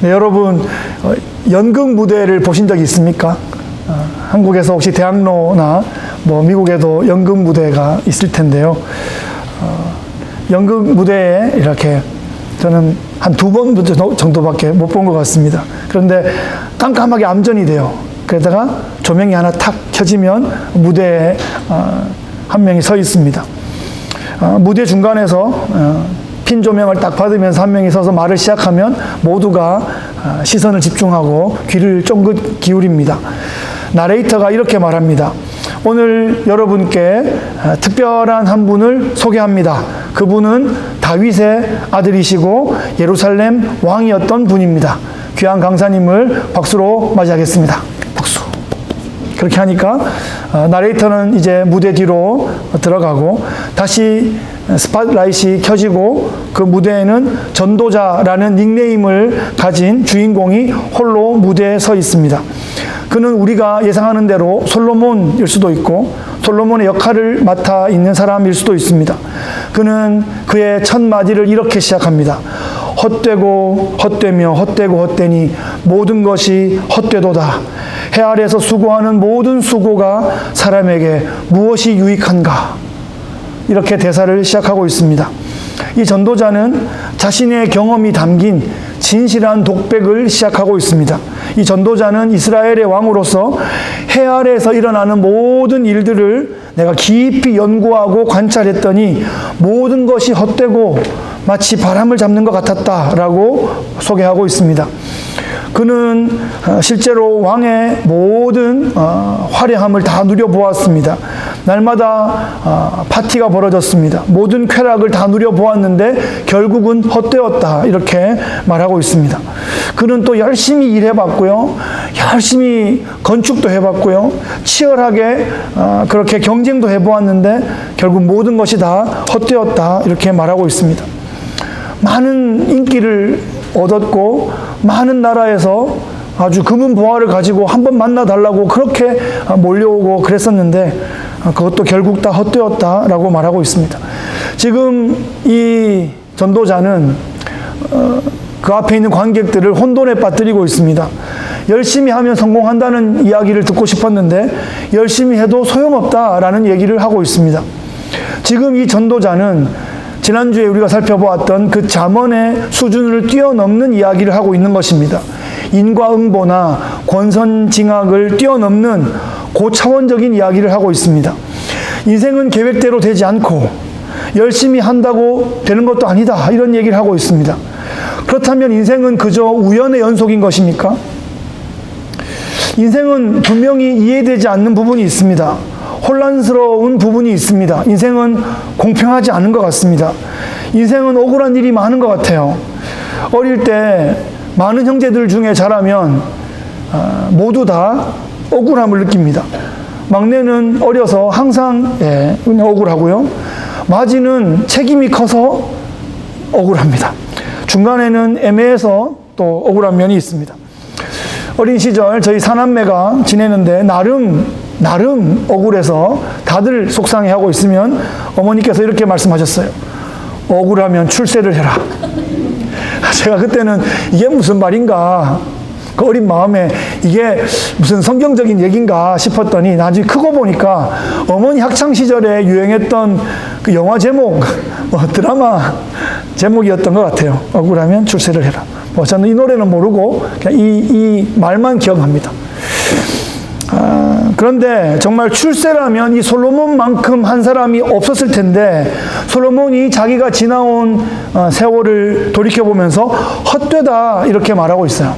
네, 여러분 연극 무대를 보신 적 있습니까? 한국에서 혹시 대학로나 뭐 미국에도 연극 무대가 있을 텐데요. 연극 무대에 이렇게 저는 한 2번 정도밖에 못 본 것 같습니다. 그런데 깜깜하게 암전이 돼요. 그러다가 조명이 하나 탁 켜지면 무대에 한 명이 서 있습니다. 무대 중간에서 핀 조명을 딱 받으면서 한 명이 서서 말을 시작하면 모두가 시선을 집중하고 귀를 쫑긋 기울입니다. 나레이터가 이렇게 말합니다. 오늘 여러분께 특별한 한 분을 소개합니다. 그분은 다윗의 아들이시고 예루살렘 왕이었던 분입니다. 귀한 강사님을 박수로 맞이하겠습니다. 박수. 그렇게 하니까 나레이터는 이제 무대 뒤로 들어가고 다시 스팟라이트가 켜지고 그 무대에는 전도자라는 닉네임을 가진 주인공이 홀로 무대에 서 있습니다. 그는 우리가 예상하는 대로 솔로몬일 수도 있고 솔로몬의 역할을 맡아 있는 사람일 수도 있습니다. 그는 그의 첫 마디를 이렇게 시작합니다. 헛되고 헛되며 헛되고 헛되니 모든 것이 헛되도다. 해 아래에서 수고하는 모든 수고가 사람에게 무엇이 유익한가? 이렇게 대사를 시작하고 있습니다. 이 전도자는 자신의 경험이 담긴 진실한 독백을 시작하고 있습니다. 이 전도자는 이스라엘의 왕으로서 해 아래에서 일어나는 모든 일들을 내가 깊이 연구하고 관찰했더니 모든 것이 헛되고 마치 바람을 잡는 것 같았다라고 소개하고 있습니다. 그는 실제로 왕의 모든 화려함을 다 누려보았습니다. 날마다 파티가 벌어졌습니다. 모든 쾌락을 다 누려보았는데 결국은 헛되었다 이렇게 말하고 있습니다. 그는 또 열심히 일해봤고요. 열심히 건축도 해봤고요. 치열하게 그렇게 경쟁도 해보았는데 결국 모든 것이 다 헛되었다 이렇게 말하고 있습니다. 많은 인기를 얻었고 많은 나라에서 아주 금은 보화를 가지고 한번 만나달라고 그렇게 몰려오고 그랬었는데 그것도 결국 다 헛되었다라고 말하고 있습니다. 지금 이 전도자는 그 앞에 있는 관객들을 혼돈에 빠뜨리고 있습니다. 열심히 하면 성공한다는 이야기를 듣고 싶었는데 열심히 해도 소용없다라는 얘기를 하고 있습니다. 지금 이 전도자는 지난주에 우리가 살펴보았던 그 잠언의 수준을 뛰어넘는 이야기를 하고 있는 것입니다. 인과응보나 권선징악을 뛰어넘는 고차원적인 이야기를 하고 있습니다. 인생은 계획대로 되지 않고 열심히 한다고 되는 것도 아니다 이런 얘기를 하고 있습니다. 그렇다면 인생은 그저 우연의 연속인 것입니까? 인생은 분명히 이해되지 않는 부분이 있습니다. 혼란스러운 부분이 있습니다. 인생은 공평하지 않은 것 같습니다. 인생은 억울한 일이 많은 것 같아요. 어릴 때 많은 형제들 중에 자라면 모두 다 억울함을 느낍니다. 막내는 어려서 항상 억울하고요. 마지는 책임이 커서 억울합니다. 중간에는 애매해서 또 억울한 면이 있습니다. 어린 시절 저희 사남매가 지내는데 나름 억울해서 다들 속상해하고 있으면 어머니께서 이렇게 말씀하셨어요. 억울하면 출세를 해라. 제가 그때는 이게 무슨 말인가 그 어린 마음에 이게 무슨 성경적인 얘기인가 싶었더니 나중에 크고 보니까 어머니 학창시절에 유행했던 그 영화 제목 드라마 제목이었던 것 같아요. 억울하면 출세를 해라. 저는 이 노래는 모르고 그냥 이 말만 기억합니다. 그런데 정말 출세라면 이 솔로몬만큼 한 사람이 없었을 텐데 솔로몬이 자기가 지나온 세월을 돌이켜보면서 헛되다 이렇게 말하고 있어요.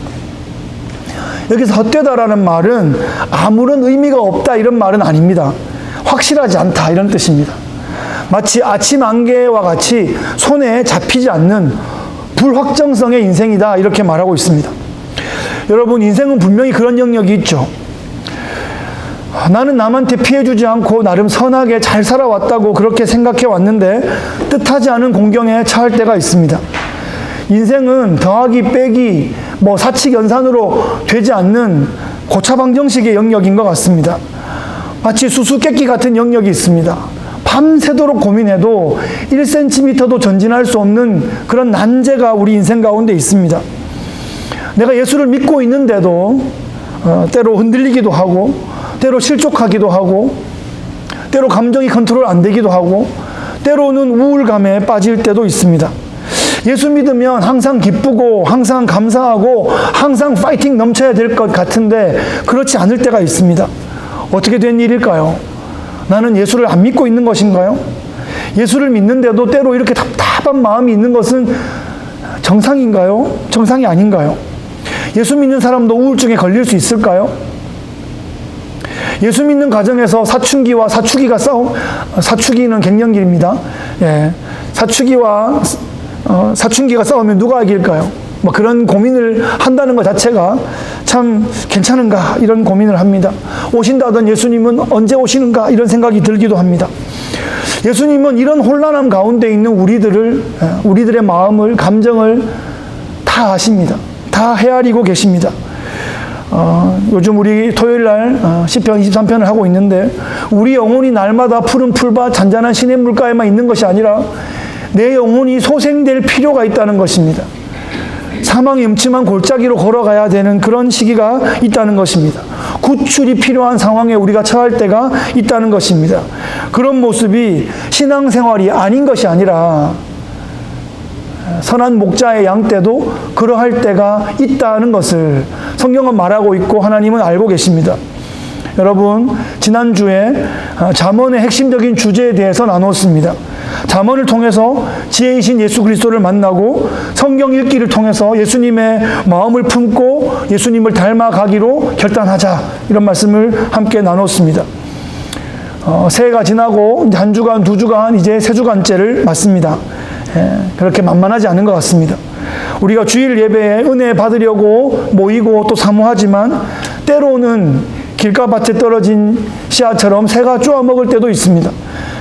여기서 헛되다라는 말은 아무런 의미가 없다 이런 말은 아닙니다. 확실하지 않다 이런 뜻입니다. 마치 아침 안개와 같이 손에 잡히지 않는 불확정성의 인생이다 이렇게 말하고 있습니다. 여러분 인생은 분명히 그런 영역이 있죠. 나는 남한테 피해주지 않고 나름 선하게 잘 살아왔다고 그렇게 생각해 왔는데 뜻하지 않은 공경에 처할 때가 있습니다. 인생은 더하기 빼기 사칙연산으로 되지 않는 고차방정식의 영역인 것 같습니다. 마치 수수께끼 같은 영역이 있습니다. 밤새도록 고민해도 1cm도 전진할 수 없는 그런 난제가 우리 인생 가운데 있습니다. 내가 예수를 믿고 있는데도 때로 흔들리기도 하고, 때로 실족하기도 하고, 때로 감정이 컨트롤 안 되기도 하고, 때로는 우울감에 빠질 때도 있습니다. 예수 믿으면 항상 기쁘고 항상 감사하고 항상 파이팅 넘쳐야 될 것 같은데 그렇지 않을 때가 있습니다. 어떻게 된 일일까요? 나는 예수를 안 믿고 있는 것인가요? 예수를 믿는데도 때로 이렇게 답답한 마음이 있는 것은 정상인가요? 정상이 아닌가요? 예수 믿는 사람도 우울증에 걸릴 수 있을까요? 예수 믿는 가정에서 사춘기와 사춘기는 갱년기입니다. 예, 사춘기가 싸우면 누가 이길까요? 뭐 그런 고민을 한다는 것 자체가 참 괜찮은가 이런 고민을 합니다. 오신다던 예수님은 언제 오시는가 이런 생각이 들기도 합니다. 예수님은 이런 혼란함 가운데 있는 우리들의 마음을, 감정을 다 아십니다. 다 헤아리고 계십니다. 요즘 우리 토요일날 시편 23편을 하고 있는데, 우리 영혼이 날마다 푸른 풀밭 잔잔한 시냇물가에만 있는 것이 아니라 내 영혼이 소생될 필요가 있다는 것입니다. 사망의 음침한 골짜기로 걸어가야 되는 그런 시기가 있다는 것입니다. 구출이 필요한 상황에 우리가 처할 때가 있다는 것입니다. 그런 모습이 신앙생활이 아닌 것이 아니라 선한 목자의 양 때도 그러할 때가 있다는 것을 성경은 말하고 있고 하나님은 알고 계십니다. 여러분, 지난주에 잠언의 핵심적인 주제에 대해서 나눴습니다. 잠언을 통해서 지혜이신 예수 그리스도를 만나고 성경 읽기를 통해서 예수님의 마음을 품고 예수님을 닮아가기로 결단하자, 이런 말씀을 함께 나눴습니다. 새해가 지나고 이제 한 주간, 두 주간, 이제 세 주간째를 맞습니다. 그렇게 만만하지 않은 것 같습니다. 우리가 주일 예배에 은혜 받으려고 모이고 또 사모하지만 때로는 길가밭에 떨어진 씨앗처럼 새가 쪼아 먹을 때도 있습니다.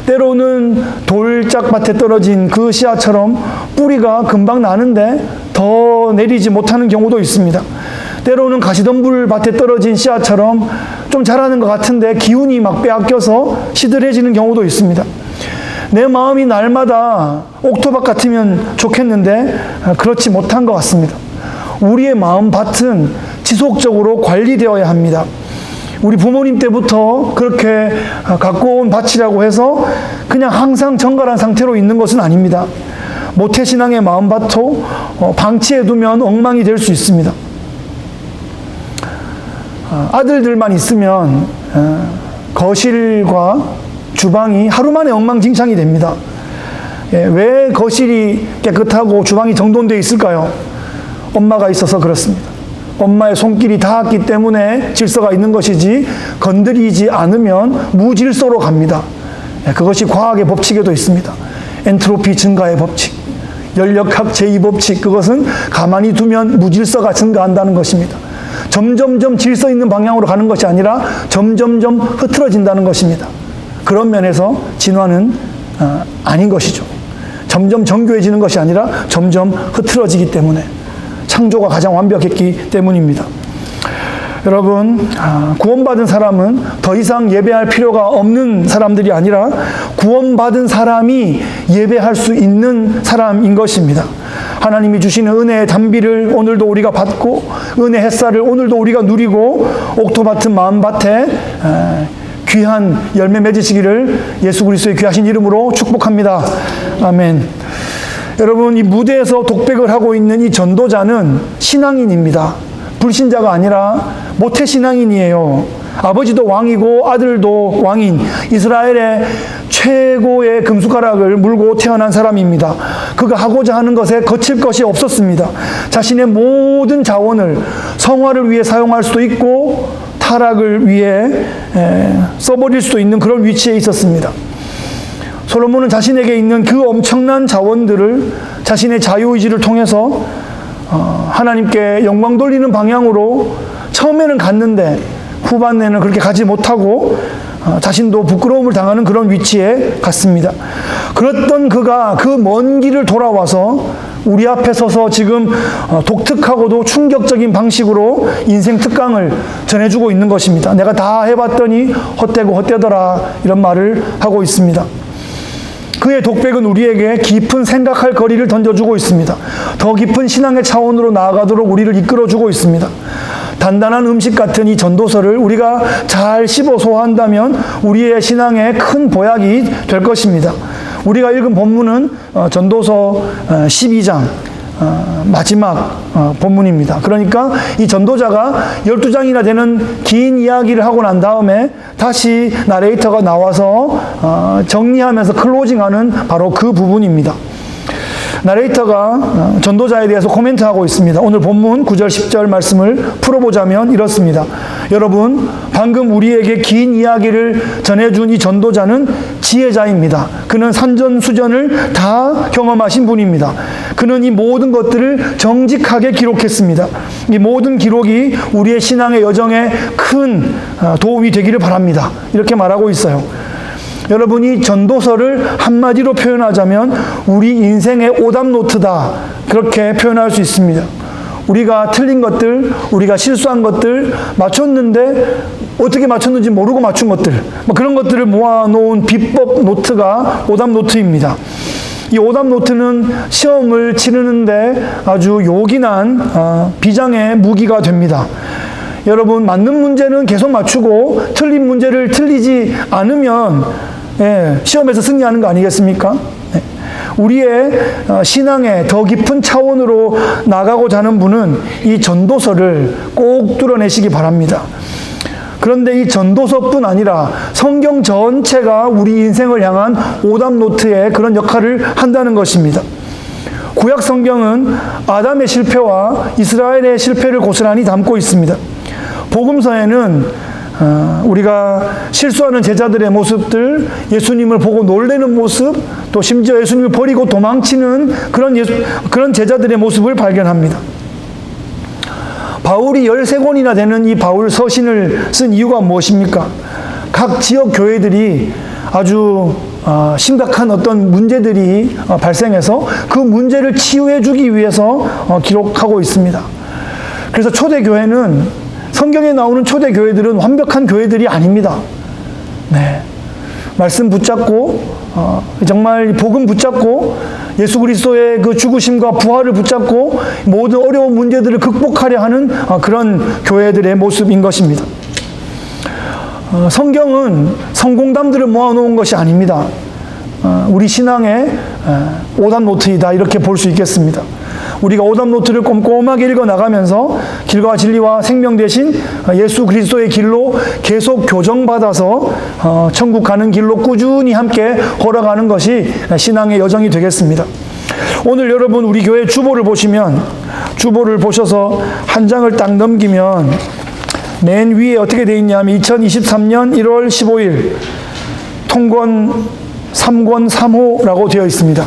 때로는 돌짝밭에 떨어진 그 씨앗처럼 뿌리가 금방 나는데 더 내리지 못하는 경우도 있습니다. 때로는 가시덤불 밭에 떨어진 씨앗처럼 좀 자라는 것 같은데 기운이 막 빼앗겨서 시들해지는 경우도 있습니다. 내 마음이 날마다 옥토밭 같으면 좋겠는데 그렇지 못한 것 같습니다. 우리의 마음밭은 지속적으로 관리되어야 합니다. 우리 부모님 때부터 그렇게 갖고 온 밭이라고 해서 그냥 항상 정갈한 상태로 있는 것은 아닙니다. 모태신앙의 마음밭도 방치해두면 엉망이 될 수 있습니다. 아들들만 있으면 거실과 주방이 하루 만에 엉망진창이 됩니다. 왜 거실이 깨끗하고 주방이 정돈되어 있을까요? 엄마가 있어서 그렇습니다. 엄마의 손길이 닿았기 때문에 질서가 있는 것이지, 건드리지 않으면 무질서로 갑니다. 그것이 과학의 법칙에도 있습니다. 엔트로피 증가의 법칙, 연력학 제2법칙, 그것은 가만히 두면 무질서가 증가한다는 것입니다. 점점점 질서 있는 방향으로 가는 것이 아니라 점점점 흐트러진다는 것입니다. 그런 면에서 진화는 아닌 것이죠. 점점 정교해지는 것이 아니라 점점 흐트러지기 때문에, 창조가 가장 완벽했기 때문입니다. 여러분, 구원받은 사람은 더 이상 예배할 필요가 없는 사람들이 아니라 구원받은 사람이 예배할 수 있는 사람인 것입니다. 하나님이 주시는 은혜의 단비를 오늘도 우리가 받고, 은혜 햇살을 오늘도 우리가 누리고, 옥토밭은 마음밭에 귀한 열매 맺으시기를 예수 그리스도의 귀하신 이름으로 축복합니다. 아멘. 여러분, 이 무대에서 독백을 하고 있는 이 전도자는 신앙인입니다. 불신자가 아니라 모태신앙인이에요. 아버지도 왕이고 아들도 왕인 이스라엘의 최고의 금숟가락을 물고 태어난 사람입니다. 그가 하고자 하는 것에 거칠 것이 없었습니다. 자신의 모든 자원을 성화를 위해 사용할 수도 있고 타락을 위해 써버릴 수도 있는 그런 위치에 있었습니다. 솔로몬은 자신에게 있는 그 엄청난 자원들을 자신의 자유의지를 통해서 하나님께 영광 돌리는 방향으로 처음에는 갔는데 후반에는 그렇게 가지 못하고 자신도 부끄러움을 당하는 그런 위치에 갔습니다. 그랬던 그가 그 먼 길을 돌아와서 우리 앞에 서서 지금 독특하고도 충격적인 방식으로 인생 특강을 전해주고 있는 것입니다. 내가 다 해봤더니 헛되고 헛되더라, 이런 말을 하고 있습니다. 그의 독백은 우리에게 깊은 생각할 거리를 던져주고 있습니다. 더 깊은 신앙의 차원으로 나아가도록 우리를 이끌어주고 있습니다. 단단한 음식 같은 이 전도서를 우리가 잘 씹어 소화한다면 우리의 신앙에 큰 보약이 될 것입니다. 우리가 읽은 본문은 전도서 12장 마지막 본문입니다. 그러니까 이 전도자가 12장이나 되는 긴 이야기를 하고 난 다음에 다시 나레이터가 나와서 정리하면서 클로징하는 바로 그 부분입니다. 나레이터가 전도자에 대해서 코멘트하고 있습니다. 오늘 본문 9절 10절 말씀을 풀어보자면 이렇습니다. 여러분, 방금 우리에게 긴 이야기를 전해준 이 전도자는 지혜자입니다. 그는 산전수전을 다 경험하신 분입니다. 그는 이 모든 것들을 정직하게 기록했습니다. 이 모든 기록이 우리의 신앙의 여정에 큰 도움이 되기를 바랍니다. 이렇게 말하고 있어요. 여러분이 전도서를 한마디로 표현하자면 우리 인생의 오답노트다, 그렇게 표현할 수 있습니다. 우리가 틀린 것들, 우리가 실수한 것들, 맞췄는데 어떻게 맞췄는지 모르고 맞춘 것들, 그런 것들을 모아놓은 비법 노트가 오답노트입니다. 이 오답노트는 시험을 치르는데 아주 요긴한 비장의 무기가 됩니다. 여러분, 맞는 문제는 계속 맞추고 틀린 문제를 틀리지 않으면 시험에서 승리하는 거 아니겠습니까? 우리의 신앙의 더 깊은 차원으로 나가고자 하는 분은 이 전도서를 꼭 뚫어내시기 바랍니다. 그런데 이 전도서뿐 아니라 성경 전체가 우리 인생을 향한 오답노트의 그런 역할을 한다는 것입니다. 구약 성경은 아담의 실패와 이스라엘의 실패를 고스란히 담고 있습니다. 복음서에는 우리가 실수하는 제자들의 모습들, 예수님을 보고 놀라는 모습, 또 심지어 예수님을 버리고 도망치는 그런 제자들의 모습을 발견합니다. 바울이 13권이나 되는 이 바울 서신을 쓴 이유가 무엇입니까? 각 지역 교회들이 아주 심각한 어떤 문제들이 발생해서 그 문제를 치유해 주기 위해서 기록하고 있습니다. 그래서 초대교회는, 성경에 나오는 초대교회들은 완벽한 교회들이 아닙니다. 네. 말씀 붙잡고, 정말 복음 붙잡고, 예수 그리스도의 그 죽으심과 부활을 붙잡고 모든 어려운 문제들을 극복하려 하는 그런 교회들의 모습인 것입니다. 성경은 성공담들을 모아놓은 것이 아닙니다. 우리 신앙의 오답노트이다, 이렇게 볼 수 있겠습니다. 우리가 오답노트를 꼼꼼하게 읽어나가면서 길과 진리와 생명 되신 예수 그리스도의 길로 계속 교정받아서 천국 가는 길로 꾸준히 함께 걸어가는 것이 신앙의 여정이 되겠습니다. 오늘 여러분, 우리 교회 주보를 보시면, 주보를 보셔서 한 장을 딱 넘기면 맨 위에 어떻게 되어 있냐면 2023년 1월 15일 통권 3권 3호라고 되어 있습니다.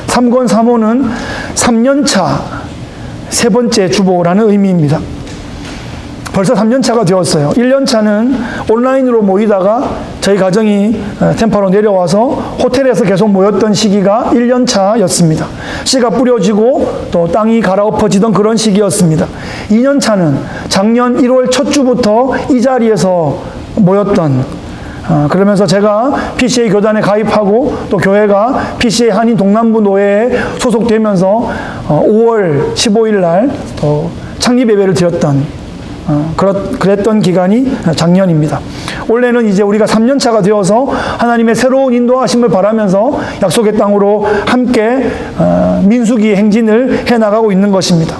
3권 3호는 3년차 세 번째 주보라는 의미입니다. 벌써 3년차가 되었어요. 1년차는 온라인으로 모이다가 저희 가정이 템파로 내려와서 호텔에서 계속 모였던 시기가 1년차였습니다. 씨가 뿌려지고 또 땅이 갈아엎어지던 그런 시기였습니다. 2년차는 작년 1월 첫 주부터 이 자리에서 모였던, 그러면서 제가 PCA 교단에 가입하고 또 교회가 PCA 한인 동남부 노회에 소속되면서 5월 15일 날 창립 예배를 드렸던 그랬던 기간이 작년입니다. 올해는 이제 우리가 3년차가 되어서 하나님의 새로운 인도하심을 바라면서 약속의 땅으로 함께 민수기 행진을 해나가고 있는 것입니다.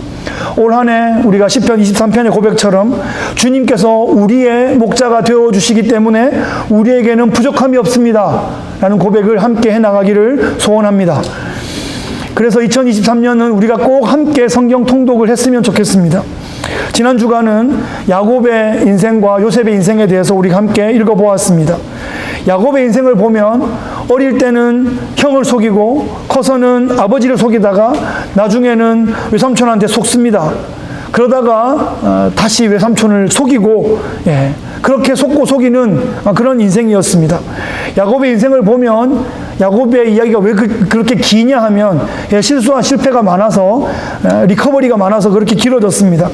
올 한 해 우리가 시편 23편의 고백처럼 주님께서 우리의 목자가 되어주시기 때문에 우리에게는 부족함이 없습니다 라는 고백을 함께 해나가기를 소원합니다. 그래서 2023년은 우리가 꼭 함께 성경 통독을 했으면 좋겠습니다. 지난 주간은 야곱의 인생과 요셉의 인생에 대해서 우리가 함께 읽어보았습니다. 야곱의 인생을 보면 어릴 때는 형을 속이고 커서는 아버지를 속이다가 나중에는 외삼촌한테 속습니다. 그러다가 다시 외삼촌을 속이고, 그렇게 속고 속이는 그런 인생이었습니다. 야곱의 인생을 보면 야곱의 이야기가 왜 그렇게 기냐 하면 실수와 실패가 많아서, 리커버리가 많아서 그렇게 길어졌습니다.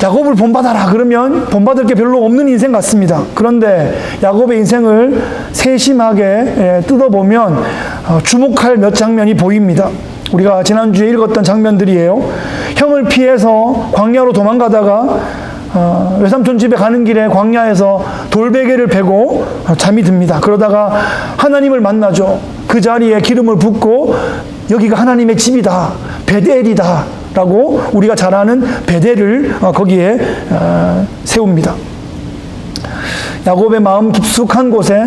야곱을 본받아라 그러면 본받을 게 별로 없는 인생 같습니다. 그런데 야곱의 인생을 세심하게 뜯어보면 주목할 몇 장면이 보입니다. 우리가 지난주에 읽었던 장면들이에요. 형을 피해서 광야로 도망가다가 외삼촌 집에 가는 길에 광야에서 돌베개를 베고 잠이 듭니다. 그러다가 하나님을 만나죠. 그 자리에 기름을 붓고 여기가 하나님의 집이다, 베델이다 라고 우리가 잘 아는 베델을 거기에 세웁니다. 야곱의 마음 깊숙한 곳에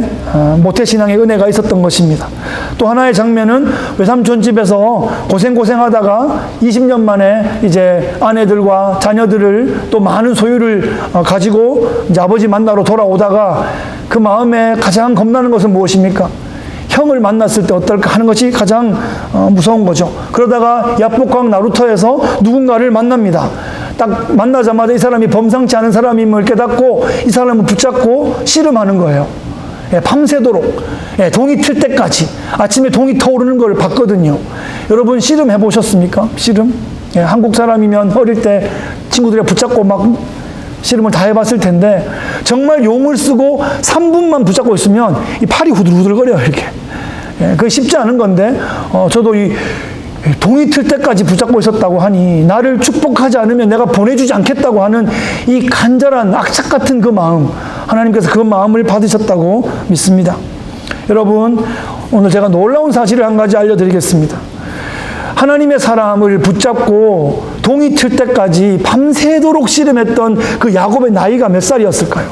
모태신앙의 은혜가 있었던 것입니다. 또 하나의 장면은 외삼촌 집에서 고생하다가 20년 만에 이제 아내들과 자녀들을 또 많은 소유를 가지고 이제 아버지 만나러 돌아오다가 그 마음에 가장 겁나는 것은 무엇입니까? 형을 만났을 때 어떨까 하는 것이 가장 무서운 거죠. 그러다가 야복강 나루터에서 누군가를 만납니다. 딱 만나자마자 이 사람이 범상치 않은 사람임을 깨닫고 이 사람을 붙잡고 씨름하는 거예요. 예, 밤새도록, 예, 동이 틀 때까지. 아침에 동이 터오르는 걸 봤거든요. 여러분 씨름 해보셨습니까? 씨름? 예, 한국 사람이면 어릴 때 친구들이 붙잡고 막 씨름을 다 해봤을 텐데 정말 용을 쓰고 3분만 붙잡고 있으면 이 팔이 후들후들거려요, 이렇게. 예, 그게 쉽지 않은 건데 저도 이 동이 틀 때까지 붙잡고 있었다고 하니 나를 축복하지 않으면 내가 보내주지 않겠다고 하는 이 간절한 악착 같은 그 마음, 하나님께서 그 마음을 받으셨다고 믿습니다. 여러분, 오늘 제가 놀라운 사실을 한 가지 알려드리겠습니다. 하나님의 사람을 붙잡고 동이 틀 때까지 밤새도록 씨름했던 그 야곱의 나이가 몇 살이었을까요?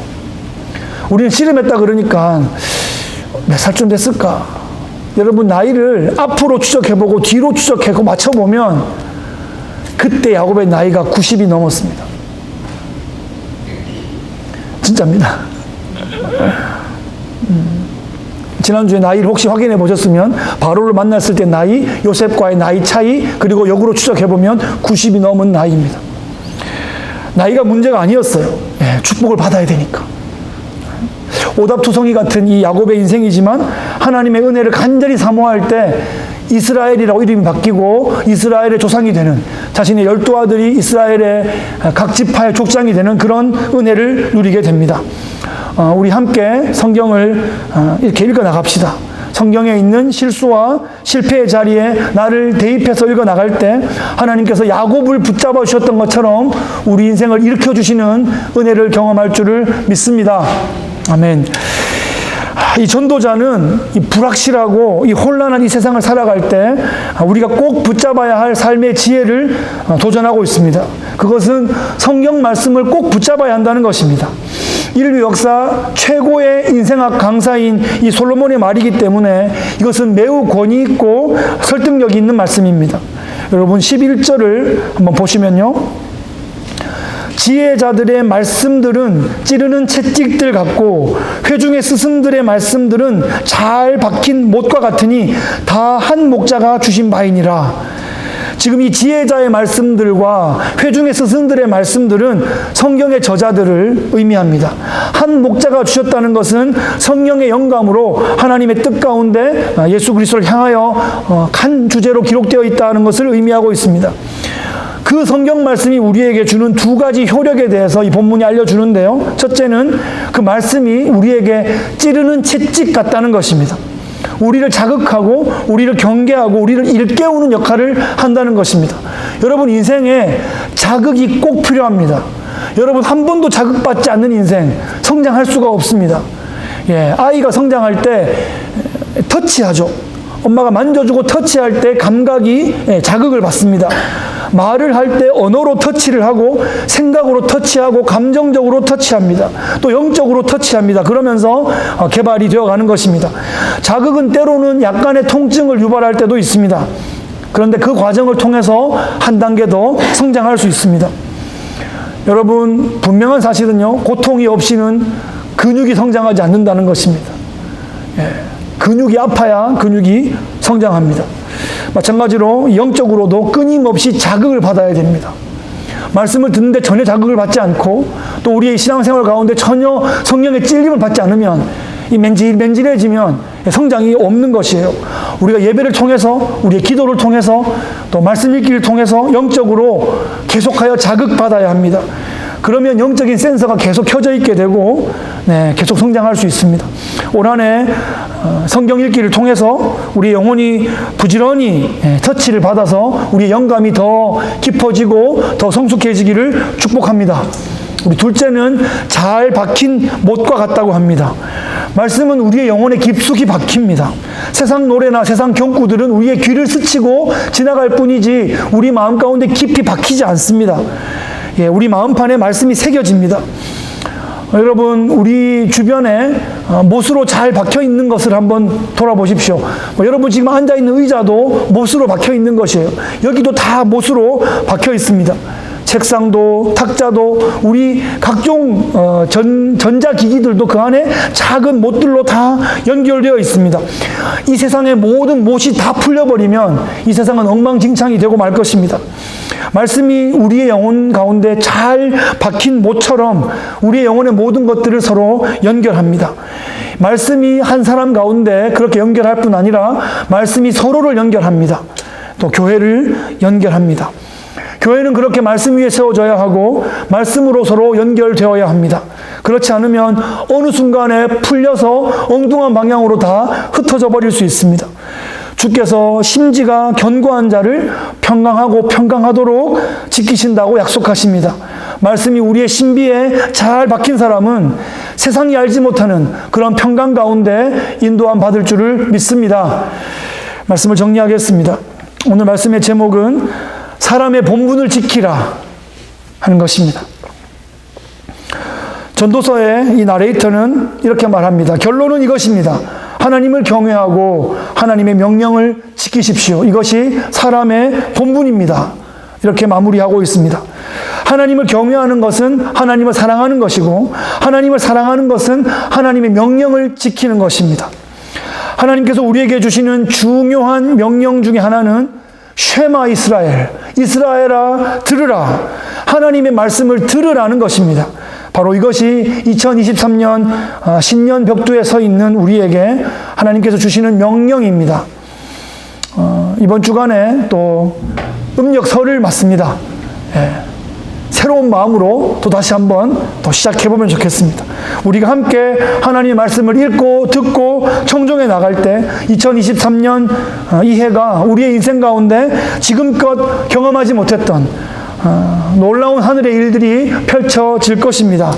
우리는 씨름했다 그러니까 몇 살쯤 됐을까? 여러분, 나이를 앞으로 추적해보고 뒤로 추적해서 맞춰보면 그때 야곱의 나이가 90이 넘었습니다. 진짜입니다. 지난주에 나이를 혹시 확인해 보셨으면 바로를 만났을 때 나이, 요셉과의 나이 차이, 그리고 역으로 추적해보면 90이 넘은 나이입니다. 나이가 문제가 아니었어요. 예, 축복을 받아야 되니까. 오답투성이 같은 이 야곱의 인생이지만 하나님의 은혜를 간절히 사모할 때 이스라엘이라고 이름이 바뀌고 이스라엘의 조상이 되는, 자신의 12아들이 이스라엘의 각 지파의 족장이 되는 그런 은혜를 누리게 됩니다. 우리 함께 성경을 이렇게 읽어 나갑시다. 성경에 있는 실수와 실패의 자리에 나를 대입해서 읽어 나갈 때 하나님께서 야곱을 붙잡아 주셨던 것처럼 우리 인생을 일으켜 주시는 은혜를 경험할 줄을 믿습니다. 아멘. 이 전도자는 이 불확실하고 이 혼란한 이 세상을 살아갈 때 우리가 꼭 붙잡아야 할 삶의 지혜를 도전하고 있습니다. 그것은 성경 말씀을 꼭 붙잡아야 한다는 것입니다. 인류 역사 최고의 인생학 강사인 이 솔로몬의 말이기 때문에 이것은 매우 권위 있고 설득력이 있는 말씀입니다. 여러분 11절을 한번 보시면요. 지혜자들의 말씀들은 찌르는 채찍들 같고 회중의 스승들의 말씀들은 잘 박힌 못과 같으니 다 한 목자가 주신 바이니라. 지금 이 지혜자의 말씀들과 회중의 스승들의 말씀들은 성경의 저자들을 의미합니다. 한 목자가 주셨다는 것은 성령의 영감으로 하나님의 뜻 가운데 예수 그리스도를 향하여 간 주제로 기록되어 있다는 것을 의미하고 있습니다. 그 성경 말씀이 우리에게 주는 두 가지 효력에 대해서 이 본문이 알려주는데요. 첫째는 그 말씀이 우리에게 찌르는 채찍 같다는 것입니다. 우리를 자극하고 우리를 경계하고 우리를 일깨우는 역할을 한다는 것입니다. 여러분, 인생에 자극이 꼭 필요합니다. 여러분, 한 번도 자극받지 않는 인생 성장할 수가 없습니다. 예, 아이가 성장할 때 터치하죠. 엄마가 만져주고 터치할 때 감각이 자극을 받습니다. 말을 할 때 언어로 터치를 하고 생각으로 터치하고 감정적으로 터치합니다. 또 영적으로 터치합니다. 그러면서 개발이 되어가는 것입니다. 자극은 때로는 약간의 통증을 유발할 때도 있습니다. 그런데 그 과정을 통해서 한 단계 더 성장할 수 있습니다. 여러분, 분명한 사실은요, 고통이 없이는 근육이 성장하지 않는다는 것입니다. 예, 근육이 아파야 근육이 성장합니다. 마찬가지로 영적으로도 끊임없이 자극을 받아야 됩니다. 말씀을 듣는데 전혀 자극을 받지 않고 또 우리의 신앙생활 가운데 전혀 성령의 찔림을 받지 않으면 이 맨질맨질해지면 성장이 없는 것이에요. 우리가 예배를 통해서 우리의 기도를 통해서 또 말씀 읽기를 통해서 영적으로 계속하여 자극받아야 합니다. 그러면 영적인 센서가 계속 켜져 있게 되고 계속 성장할 수 있습니다. 올 한 해 성경 읽기를 통해서 우리 영혼이 부지런히 터치를 받아서 우리의 영감이 더 깊어지고 더 성숙해지기를 축복합니다. 우리 둘째는 잘 박힌 못과 같다고 합니다. 말씀은 우리의 영혼에 깊숙이 박힙니다. 세상 노래나 세상 경구들은 우리의 귀를 스치고 지나갈 뿐이지 우리 마음 가운데 깊이 박히지 않습니다. 우리 마음판에 말씀이 새겨집니다. 여러분, 우리 주변에 못으로 잘 박혀 있는 것을 한번 돌아보십시오. 여러분 지금 앉아 있는 의자도 못으로 박혀 있는 것이에요. 여기도 다 못으로 박혀 있습니다. 책상도 탁자도 우리 각종 전자기기들도 그 안에 작은 못들로 다 연결되어 있습니다. 이 세상의 모든 못이 다 풀려버리면 이 세상은 엉망진창이 되고 말 것입니다. 말씀이 우리의 영혼 가운데 잘 박힌 못처럼 우리의 영혼의 모든 것들을 서로 연결합니다. 말씀이 한 사람 가운데 그렇게 연결할 뿐 아니라 말씀이 서로를 연결합니다. 또 교회를 연결합니다. 교회는 그렇게 말씀 위에 세워져야 하고 말씀으로 서로 연결되어야 합니다. 그렇지 않으면 어느 순간에 풀려서 엉뚱한 방향으로 다 흩어져 버릴 수 있습니다. 주께서 심지가 견고한 자를 평강하고 평강하도록 지키신다고 약속하십니다. 말씀이 우리의 신비에 잘 박힌 사람은 세상이 알지 못하는 그런 평강 가운데 인도함 받을 줄을 믿습니다. 말씀을 정리하겠습니다. 오늘 말씀의 제목은 사람의 본분을 지키라 하는 것입니다. 전도서의 이 나레이터는 이렇게 말합니다. 결론은 이것입니다. 하나님을 경외하고 하나님의 명령을 지키십시오. 이것이 사람의 본분입니다. 이렇게 마무리하고 있습니다. 하나님을 경외하는 것은 하나님을 사랑하는 것이고 하나님을 사랑하는 것은 하나님의 명령을 지키는 것입니다. 하나님께서 우리에게 주시는 중요한 명령 중에 하나는 쉐마 이스라엘, 이스라엘아 들으라, 하나님의 말씀을 들으라는 것입니다. 바로 이것이 2023년 신년 벽두에 서 있는 우리에게 하나님께서 주시는 명령입니다. 이번 주간에 또 음력설을 맞습니다. 새로운 마음으로 또 다시 한번 더 시작해보면 좋겠습니다. 우리가 함께 하나님의 말씀을 읽고 듣고 청종해 나갈 때 2023년 이 해가 우리의 인생 가운데 지금껏 경험하지 못했던 놀라운 하늘의 일들이 펼쳐질 것입니다.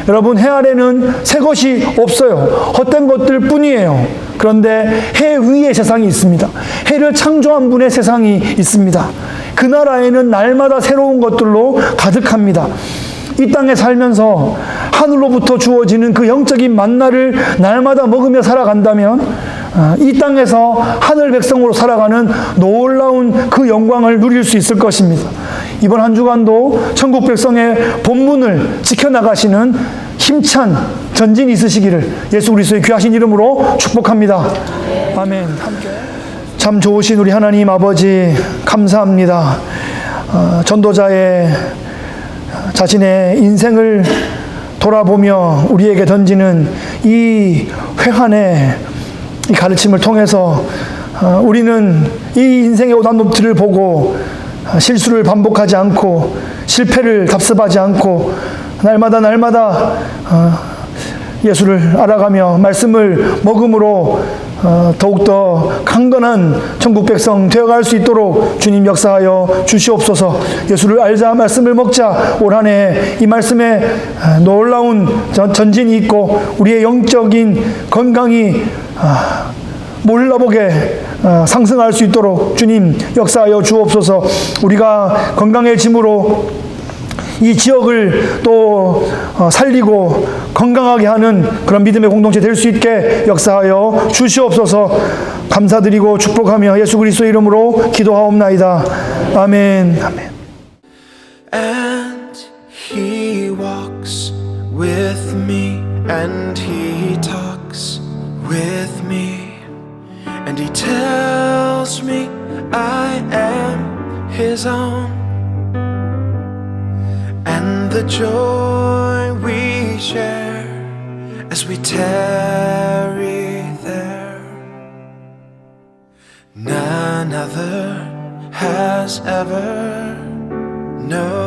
여러분, 해 아래는 새 것이 없어요. 헛된 것들 뿐이에요. 그런데 해 위에 세상이 있습니다. 해를 창조한 분의 세상이 있습니다. 그 나라에는 날마다 새로운 것들로 가득합니다. 이 땅에 살면서 하늘로부터 주어지는 그 영적인 만나를 날마다 먹으며 살아간다면 이 땅에서 하늘 백성으로 살아가는 놀라운 그 영광을 누릴 수 있을 것입니다. 이번 한 주간도 천국 백성의 본분을 지켜나가시는 힘찬 전진이 있으시기를 예수 그리스도의 귀하신 이름으로 축복합니다. 아멘. 참 좋으신 우리 하나님 아버지 감사합니다. 전도자의 자신의 인생을 돌아보며 우리에게 던지는 이 회한의 이 가르침을 통해서 우리는 이 인생의 오답노트를 보고 실수를 반복하지 않고 실패를 답습하지 않고 날마다 예수를 알아가며 말씀을 먹음으로 더욱더 강건한 천국 백성 되어갈 수 있도록 주님 역사하여 주시옵소서. 예수를 알자, 말씀을 먹자. 올 한 해 이 말씀에 놀라운 전진이 있고 우리의 영적인 건강이 몰라보게 상승할 수 있도록 주님 역사하여 주옵소서. 우리가 건강해짐으로 이 지역을 또 살리고 건강하게 하는 그런 믿음의 공동체 될 수 있게 역사하여 주시옵소서. 감사드리고 축복하며 예수 그리스도 이름으로 기도하옵나이다. 아멘. 아멘. And he walks with me and he talks with me and he tells me I am his own. And the joy we share as we tarry there, none other has ever known.